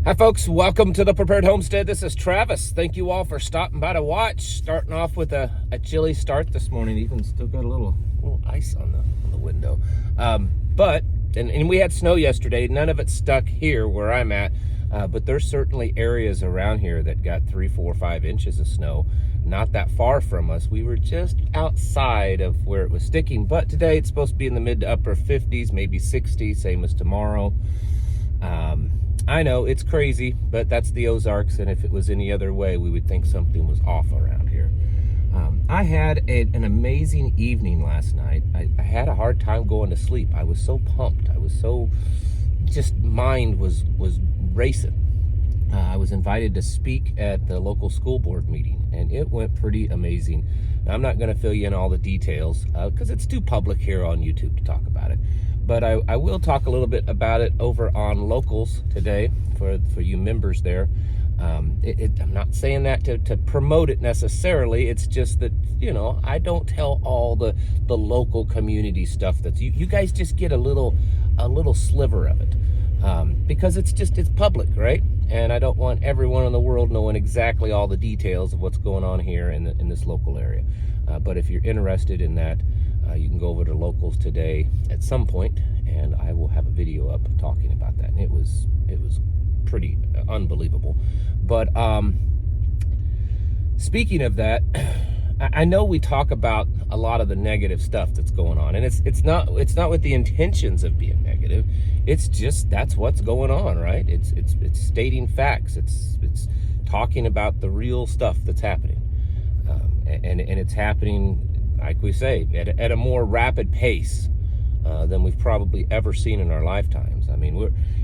Hi folks, welcome to the Prepared Homestead. This is Travis. Thank you all for stopping by to watch. Starting off with a chilly start this morning. Even still got a little ice on the window. And we had snow yesterday. None of it stuck here where I'm at, but there's certainly areas around here that got 3, 4, 5 inches of snow. Not that far from us. We were just outside of where it was sticking, but today it's supposed to be in the mid to upper 50s, maybe 60, same as tomorrow. I know it's crazy, but that's the Ozarks, and if it was any other way, we would think something was off around here. I had an amazing evening last night. I had a hard time going to sleep. I was so pumped. I was so, just mind was racing. I was invited to speak at the local school board meeting, and it went pretty amazing. Now, I'm not going to fill you in all the details because it's too public here on YouTube to talk about it. But I will talk a little bit about it over on Locals today for you members there. I'm not saying that to promote it necessarily. It's just that, you know, I don't tell all the local community stuff. That's you guys just get a little sliver of it because it's public, right? And I don't want everyone in the world knowing exactly all the details of what's going on here in this local area. But if you're interested in that, you can go over to Locals today at some point, and I will have a video up talking about that. And it was pretty unbelievable. But speaking of that, I know we talk about a lot of the negative stuff that's going on, and it's not with the intentions of being negative. It's just that's what's going on, right? It's stating facts. It's talking about the real stuff that's happening, and it's happening, like we say, at a more rapid pace than we've probably ever seen in our lifetimes. I mean,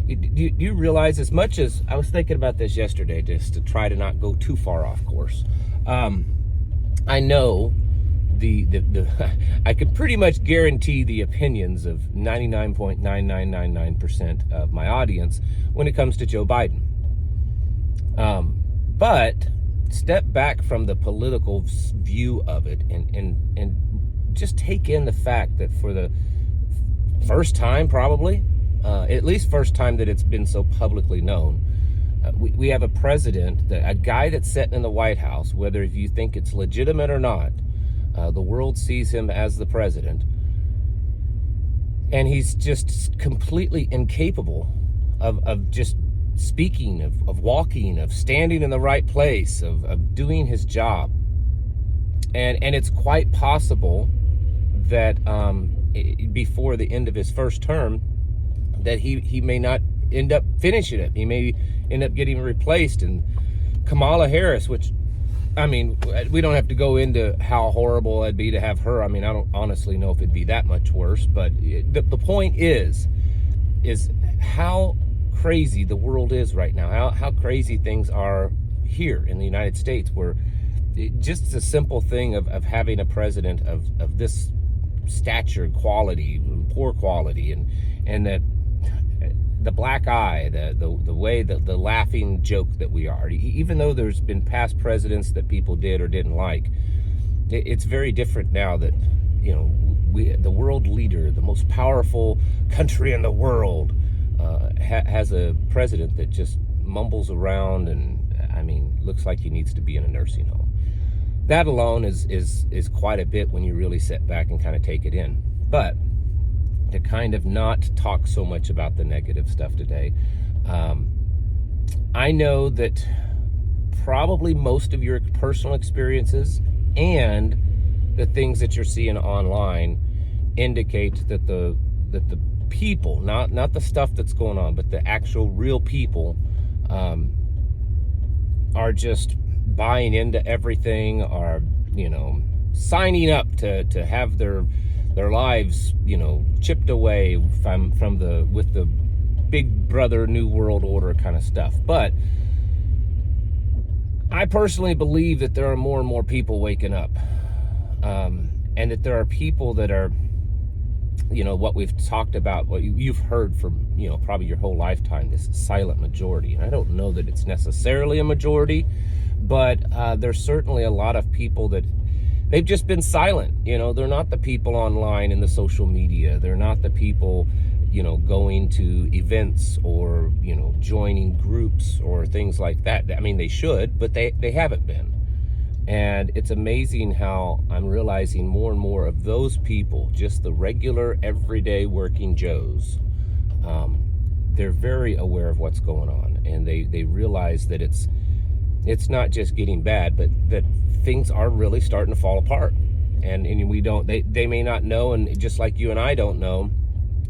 do you realize, as much as I was thinking about this yesterday, just to try to not go too far off course. I know I could pretty much guarantee the opinions of 99.9999% of my audience when it comes to Joe Biden. But step back from the political view of it and just take in the fact that for the first time, probably, at least first time that it's been so publicly known, we have a president, a guy that's sitting in the White House, whether if you think it's legitimate or not, the world sees him as the president, and he's just completely incapable of just speaking, of walking, of standing in the right place, of doing his job. And it's quite possible that before the end of his first term, that he may not end up finishing it. He may end up getting replaced. And Kamala Harris, which, I mean, we don't have to go into how horrible it'd be to have her. I mean, I don't honestly know if it'd be that much worse, but the point is how crazy the world is right now, how crazy things are here in the United States, where just the simple thing of having a president of this stature, quality, poor quality, and that the black eye, the way, the laughing joke that we are, even though there's been past presidents that people did or didn't like, it's very different now that, you know, the world leader, the most powerful country in the world, has a president that just mumbles around and, I mean, looks like he needs to be in a nursing home. That alone is quite a bit when you really sit back and kind of take it in. But to kind of not talk so much about the negative stuff today, I know that probably most of your personal experiences and the things that you're seeing online indicate that the people, not the stuff that's going on, but the actual real people are just buying into everything, are, you know, signing up to have their lives, you know, chipped away with the big brother new world order kind of stuff. But I personally believe that there are more and more people waking up, and that there are people that are, you know, what we've talked about, what you've heard from, you know, probably your whole lifetime, this silent majority. And I don't know that it's necessarily a majority, but there's certainly a lot of people that they've just been silent. You know, they're not the people online in the social media. They're not the people, going to events or, joining groups or things like that. I mean, they should, but they haven't been. And it's amazing how I'm realizing more and more of those people, just the regular, everyday working Joes, they're very aware of what's going on, and they realize that it's not just getting bad, but that things are really starting to fall apart. And we don't, they may not know, and just like you and I don't know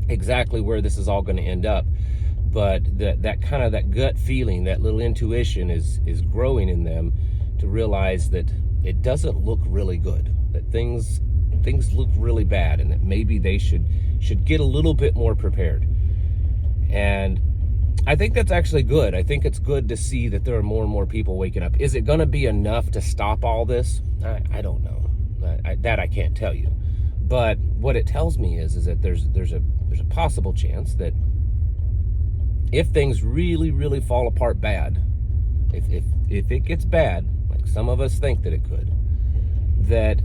exactly where this is all going to end up, but that kind of that gut feeling, that little intuition is growing in them to realize that it doesn't look really good, that things look really bad, and that maybe they should get a little bit more prepared. And I think that's actually good. I think it's good to see that there are more and more people waking up. Is it going to be enough to stop all this? I don't know. That I can't tell you. But what it tells me is that there's a possible chance that if things really, really fall apart bad, if it gets bad, like some of us think that it could, that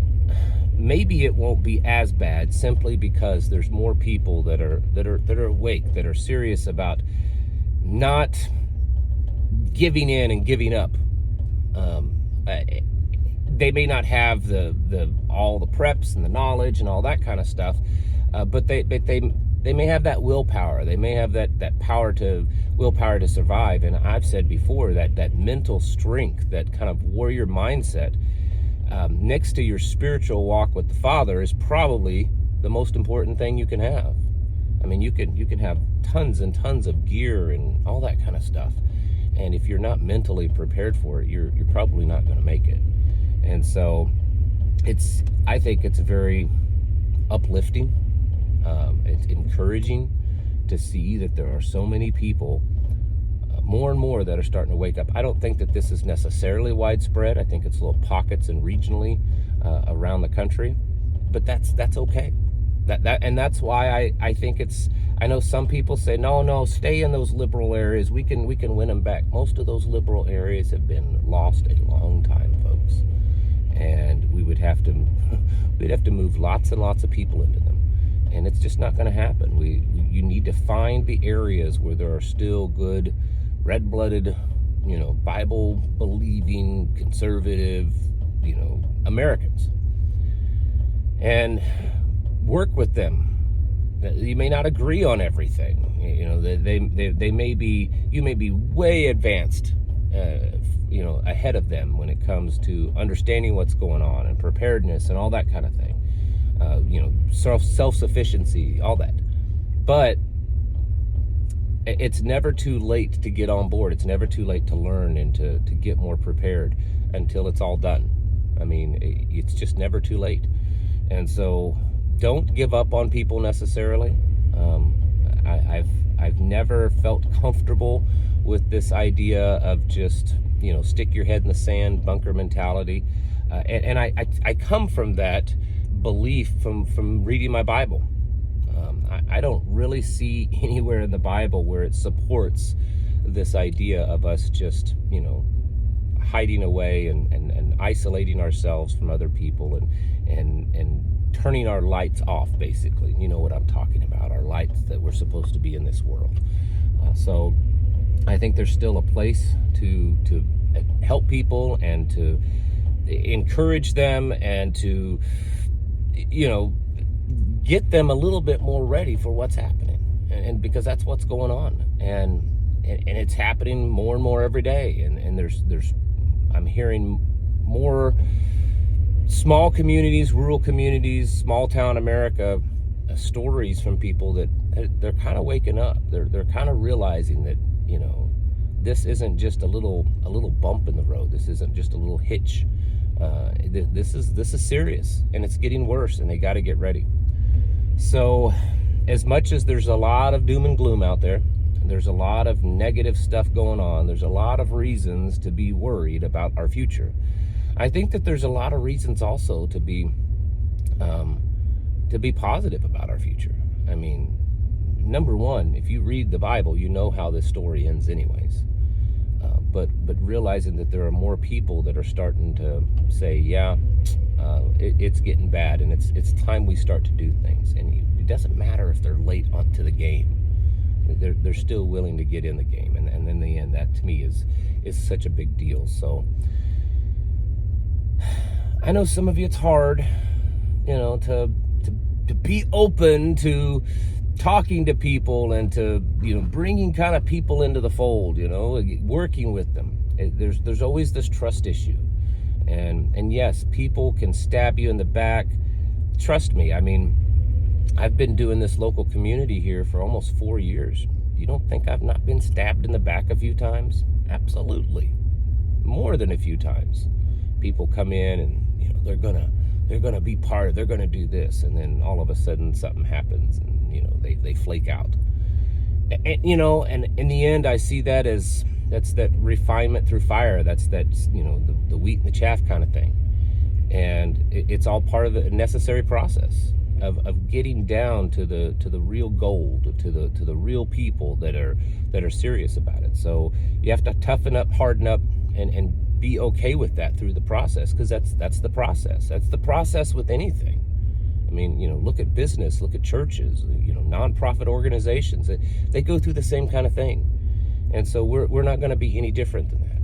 maybe it won't be as bad, simply because there's more people that are awake, that are serious about not giving in and giving up. They may not have all the preps and the knowledge and all that kind of stuff, but they may have that willpower. They may have that willpower to survive. And I've said before that mental strength, that kind of warrior mindset, next to your spiritual walk with the Father, is probably the most important thing you can have. I mean, you can have tons and tons of gear and all that kind of stuff, and if you're not mentally prepared for it, you're probably not going to make it. And so I think it's very uplifting. It's encouraging to see that there are so many people, more and more, that are starting to wake up. I don't think that this is necessarily widespread. I think it's little pockets and regionally around the country, but that's okay. And that's why I think I know some people say, no, stay in those liberal areas. We can win them back. Most of those liberal areas have been lost a long time, folks. And we'd have to move lots and lots of people into them. And it's just not going to happen. You need to find the areas where there are still good, red-blooded, Bible-believing, conservative, Americans, and work with them. You may not agree on everything. They may be, you may be way advanced, ahead of them when it comes to understanding what's going on and preparedness and all that kind of thing. Self-sufficiency, all that. But it's never too late to get on board. It's never too late to learn and to get more prepared until it's all done. I mean, it's just never too late. And so don't give up on people necessarily. I've never felt comfortable with this idea of just, stick your head in the sand, bunker mentality. And I come from that belief from reading my Bible. I don't really see anywhere in the Bible where it supports this idea of us just, hiding away and isolating ourselves from other people and turning our lights off, basically. You know what I'm talking about, our lights that we're supposed to be in this world. So I think there's still a place to help people and to encourage them and to, get them a little bit more ready for what's happening. And because that's what's going on. And it's happening more and more every day. And there's I'm hearing more small communities, rural communities, small town America, stories from people that they're kind of waking up. They're kind of realizing that, this isn't just a little bump in the road. This isn't just a little hitch. This is serious, and it's getting worse, and they got to get ready. So as much as there's a lot of doom and gloom out there, there's a lot of negative stuff going on, there's a lot of reasons to be worried about our future. I think that there's a lot of reasons also to be positive about our future. I mean, number one, if you read the Bible, you know how this story ends anyways. But realizing that there are more people that are starting to say, yeah, It's getting bad, and it's time we start to do things. And it doesn't matter if they're late onto the game. They're still willing to get in the game, and in the end, that to me is such a big deal. So I know some of you, it's hard, to be open to talking to people and to bringing kind of people into the fold, working with them. There's always this trust issue, and yes, people can stab you in the back. Trust me, I mean, I've been doing this local community here for almost 4 years. You don't think I've not been stabbed in the back a few times? Absolutely, more than a few times. People come in and they're gonna be part of, they're gonna do this, and then all of a sudden something happens, and they flake out. And in the end, I see that as that's that refinement through fire. That's the wheat and the chaff kind of thing, and it's all part of the necessary process of getting down to the real gold, to the real people that are serious about it. So you have to toughen up, harden up, and be okay with that through the process, because that's the process. That's the process with anything. I mean, look at business, look at churches, nonprofit organizations. They go through the same kind of thing. And so we're not going to be any different than that.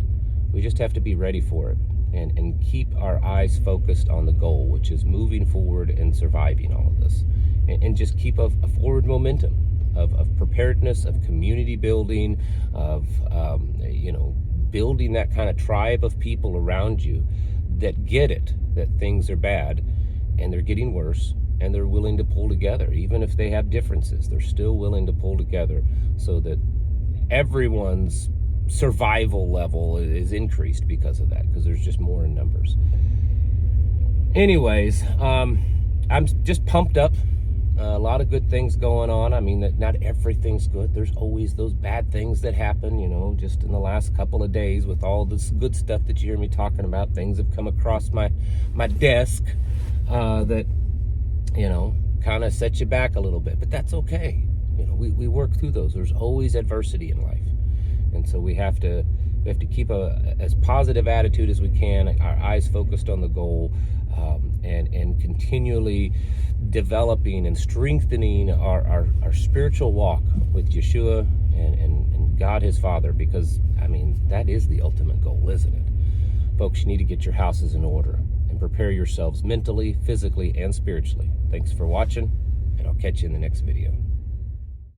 We just have to be ready for it and keep our eyes focused on the goal, which is moving forward and surviving all of this. And just keep a forward momentum of preparedness, of community building, of, building that kind of tribe of people around you that get it, that things are bad and they're getting worse, and they're willing to pull together. Even if they have differences, they're still willing to pull together so that everyone's survival level is increased because of that, because there's just more in numbers. Anyways, I'm just pumped up. A lot of good things going on. I mean, not everything's good. There's always those bad things that happen, just in the last couple of days with all this good stuff that you hear me talking about. Things have come across my desk that, kind of set you back a little bit, but that's okay. We work through those. There's always adversity in life. And so we have to keep as positive attitude as we can, our eyes focused on the goal, and continually developing and strengthening our spiritual walk with Yeshua and God his Father, because I mean, that is the ultimate goal, isn't it? Folks, you need to get your houses in order and prepare yourselves mentally, physically, and spiritually. Thanks for watching, and I'll catch you in the next video.